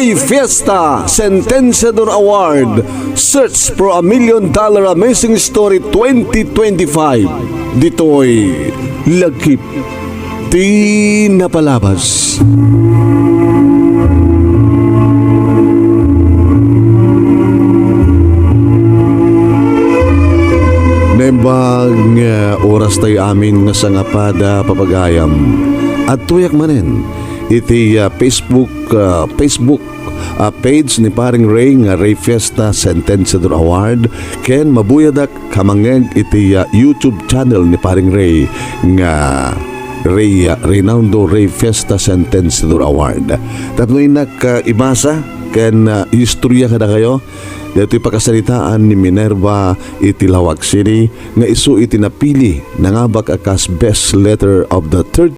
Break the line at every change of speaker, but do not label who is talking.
Ray Fiesta Sentensiador Award. Search for a $1 million Amazing Story 2025. Dito'y lagip di napalabas. Nembag oras tayo amin nga sangapada papagayam at tuyak manen iti Facebook page ni paring Ray nga Ray Fiesta Sentensiador Award ken mabuyadak kamangeg iti YouTube channel ni paring Ray nga Reynaldo Ray Fiesta Sentensiador Award. Tapno inak ibasa ken istorya kada kayo dito pakasalitaan ni Minerva iti Lawag City nga isu iti napili nangabak akas best letter of the third